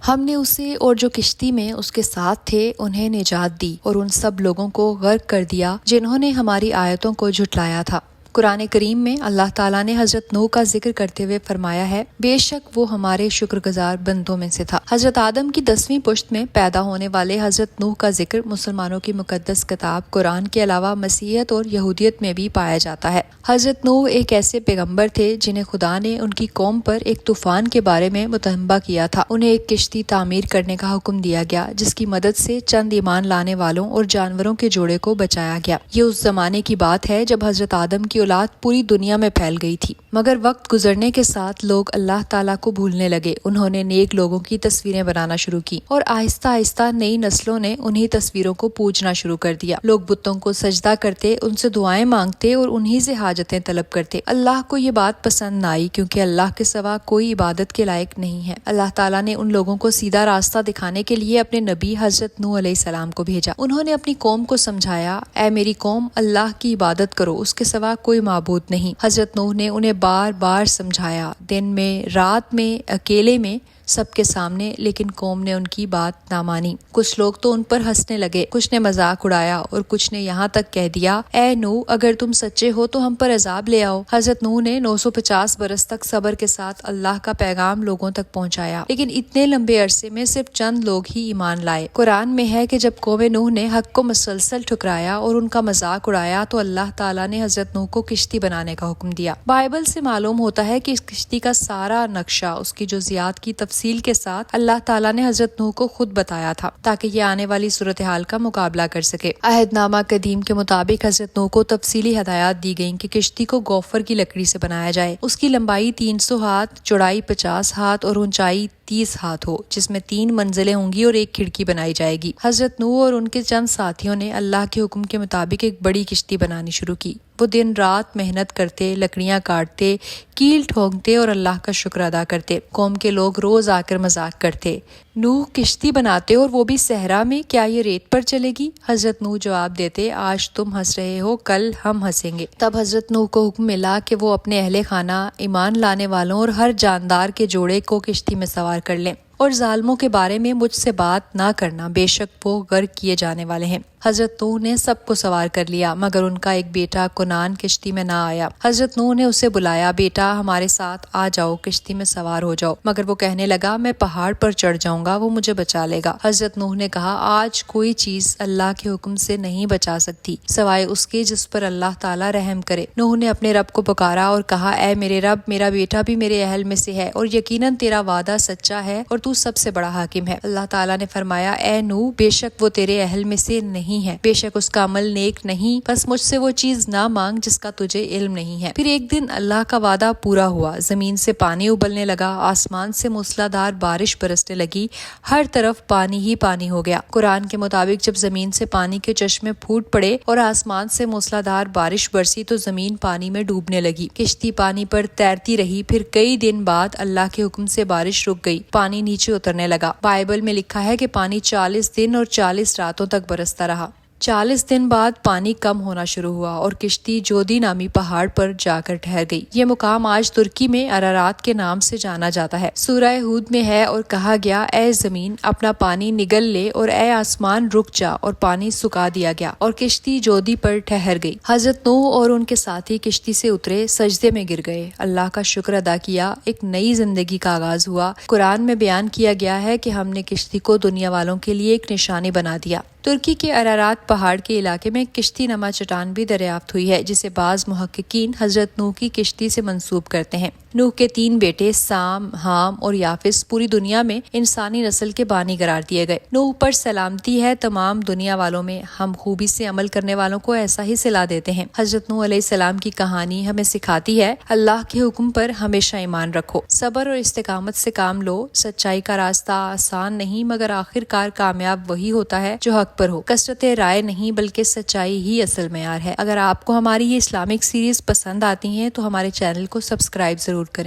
ہم نے اسے اور جو کشتی میں اس کے ساتھ تھے انہیں نجات دی اور ان سب لوگوں کو غرق کر دیا جنہوں نے ہماری آیتوں کو جھٹلایا تھا۔ قرآن کریم میں اللہ تعالیٰ نے حضرت نوح کا ذکر کرتے ہوئے فرمایا ہے، بے شک وہ ہمارے شکر گزار بندوں میں سے تھا۔ حضرت آدم کی 10ویں پشت میں پیدا ہونے والے حضرت نوح کا ذکر مسلمانوں کی مقدس کتاب قرآن کے علاوہ مسیحیت اور یہودیت میں بھی پایا جاتا ہے۔ حضرت نوح ایک ایسے پیغمبر تھے جنہیں خدا نے ان کی قوم پر ایک طوفان کے بارے میں متنبہ کیا تھا۔ انہیں ایک کشتی تعمیر کرنے کا حکم دیا گیا جس کی مدد سے چند ایمان لانے والوں اور جانوروں کے جوڑے کو بچایا گیا۔ یہ اس زمانے کی بات ہے جب حضرت آدم کی اولاد پوری دنیا میں پھیل گئی تھی، مگر وقت گزرنے کے ساتھ لوگ اللہ تعالیٰ کو بھولنے لگے۔ انہوں نے نیک لوگوں کی تصویریں بنانا شروع کی اور آہستہ آہستہ نئی نسلوں نے انہی تصویروں کو پوجنا شروع کر دیا۔ لوگ بتوں کو سجدہ کرتے، ان سے دعائیں مانگتے اور انہی سے حاجتیں طلب کرتے۔ اللہ کو یہ بات پسند نہ آئی کیونکہ اللہ کے سوا کوئی عبادت کے لائق نہیں ہے۔ اللہ تعالیٰ نے ان لوگوں کو سیدھا راستہ دکھانے کے لیے اپنے نبی حضرت نوح علیہ السلام کو بھیجا۔ انہوں نے اپنی قوم کو سمجھایا، اے میری قوم، اللہ کی عبادت کرو، اس کے سوا کوئی معبود نہیں۔ حضرت نوح نے انہیں بار بار سمجھایا، دن میں، رات میں، اکیلے میں، سب کے سامنے، لیکن قوم نے ان کی بات نہ مانی۔ کچھ لوگ تو ان پر ہنسنے لگے، کچھ نے مذاق اڑایا اور کچھ نے یہاں تک کہہ دیا، اے نوح، اگر تم سچے ہو تو ہم پر عذاب لے آؤ۔ حضرت نوح نے 950 برس تک صبر کے ساتھ اللہ کا پیغام لوگوں تک پہنچایا، لیکن اتنے لمبے عرصے میں صرف چند لوگ ہی ایمان لائے۔ قرآن میں ہے کہ جب قوم نوح نے حق کو مسلسل ٹھکرایا اور ان کا مذاق اڑایا تو اللہ تعالیٰ نے حضرت نوح کو کشتی بنانے کا حکم دیا۔ بائبل سے معلوم ہوتا ہے کہ اس کشتی کا سارا نقشہ، اس کی جزیات کی تفصیل کے ساتھ اللہ تعالیٰ نے حضرت نوح کو خود بتایا تھا تاکہ یہ آنے والی صورتحال کا مقابلہ کر سکے۔ عہد نامہ قدیم کے مطابق حضرت نوح کو تفصیلی ہدایات دی گئیں کہ کشتی کو گوفر کی لکڑی سے بنایا جائے، اس کی لمبائی 300 ہاتھ، چوڑائی 50 ہاتھ اور اونچائی 30 ہاتھ ہو، جس میں 3 منزلیں ہوں گی اور ایک کھڑکی بنائی جائے گی۔ حضرت نوح اور ان کے چند ساتھیوں نے اللہ کے حکم کے مطابق ایک بڑی کشتی بنانی شروع کی۔ وہ دن رات محنت کرتے، لکڑیاں کاٹتے، کیل ٹھونکتے اور اللہ کا شکر ادا کرتے۔ قوم کے لوگ روز آ کر مذاق کرتے، نوح کشتی بناتے اور وہ بھی صحرا میں، کیا یہ ریت پر چلے گی؟ حضرت نوح جواب دیتے، آج تم ہنس رہے ہو، کل ہم ہنسیں گے۔ تب حضرت نوح کو حکم ملا کہ وہ اپنے اہل خانہ، ایمان لانے والوں اور ہر جاندار کے جوڑے کو کشتی میں سوار کر لیں، اور ظالموں کے بارے میں مجھ سے بات نہ کرنا، بے شک وہ غرق کیے جانے والے ہیں۔ حضرت نوح نے سب کو سوار کر لیا مگر ان کا ایک بیٹا کنعان کشتی میں نہ آیا۔ حضرت نوح نے اسے بلایا، بیٹا ہمارے ساتھ آ جاؤ، کشتی میں سوار ہو جاؤ، مگر وہ کہنے لگا، میں پہاڑ پر چڑھ جاؤں گا، وہ مجھے بچا لے گا۔ حضرت نوح نے کہا، آج کوئی چیز اللہ کے حکم سے نہیں بچا سکتی سوائے اس کے جس پر اللہ تعالیٰ رحم کرے۔ نوح نے اپنے رب کو پکارا اور کہا، اے میرے رب، میرا بیٹا بھی میرے اہل میں سے ہے اور یقیناً تیرا وعدہ سچا ہے اور تو سب سے بڑا حاکم ہے۔ اللہ تعالیٰ نے فرمایا، اے نوح، بے شک وہ تیرے اہل میں سے نہیں ہے، بے شک اس کا عمل نیک نہیں، بس مجھ سے وہ چیز نہ مانگ جس کا تجھے علم نہیں ہے۔ پھر ایک دن اللہ کا وعدہ پورا ہوا، زمین سے پانی ابلنے لگا، آسمان سے موسلادھار بارش برسنے لگی، ہر طرف پانی ہی پانی ہو گیا۔ قرآن کے مطابق جب زمین سے پانی کے چشمے پھوٹ پڑے اور آسمان سے موسلادھار بارش برسی تو زمین پانی میں ڈوبنے لگی، کشتی پانی پر تیرتی رہی۔ پھر کئی دن بعد اللہ کے حکم سے بارش رک گئی، پانی نیچے اترنے لگا۔ بائبل میں لکھا ہے کہ پانی 40 دن اور 40 راتوں تک برستا رہا۔ 40 دن بعد پانی کم ہونا شروع ہوا اور کشتی جودی نامی پہاڑ پر جا کر ٹھہر گئی۔ یہ مقام آج ترکی میں ارارات کے نام سے جانا جاتا ہے۔ سورہ ہود میں ہے، اور کہا گیا، اے زمین اپنا پانی نگل لے، اور اے آسمان رک جا، اور پانی سکا دیا گیا اور کشتی جودی پر ٹھہر گئی۔ حضرت نوح اور ان کے ساتھی کشتی سے اترے، سجدے میں گر گئے، اللہ کا شکر ادا کیا، ایک نئی زندگی کا آغاز ہوا۔ قرآن میں بیان کیا گیا ہے کہ ہم نے کشتی کو دنیا والوں کے لیے ایک نشانی بنا دیا۔ ترکی کے ارارات پہاڑ کے علاقے میں کشتی نما چٹان بھی دریافت ہوئی ہے جسے بعض محققین حضرت نوح کی کشتی سے منسوب کرتے ہیں۔ نوح کے 3 بیٹے سام، حام اور یافس پوری دنیا میں انسانی نسل کے بانی قرار دیے گئے۔ نوح پر سلامتی ہے، تمام دنیا والوں میں ہم خوبی سے عمل کرنے والوں کو ایسا ہی صلاح دیتے ہیں۔ حضرت نوح علیہ السلام کی کہانی ہمیں سکھاتی ہے، اللہ کے حکم پر ہمیشہ ایمان رکھو، صبر اور استقامت سے کام لو۔ سچائی کا راستہ آسان نہیں مگر آخر کار کامیاب وہی ہوتا ہے جو حق پر ہو۔ کثرت رائے نہیں بلکہ سچائی ہی اصل معیار ہے۔ اگر آپ کو ہماری یہ اسلامک سیریز پسند آتی ہیں تو ہمارے چینل کو سبسکرائب ضرور کریں۔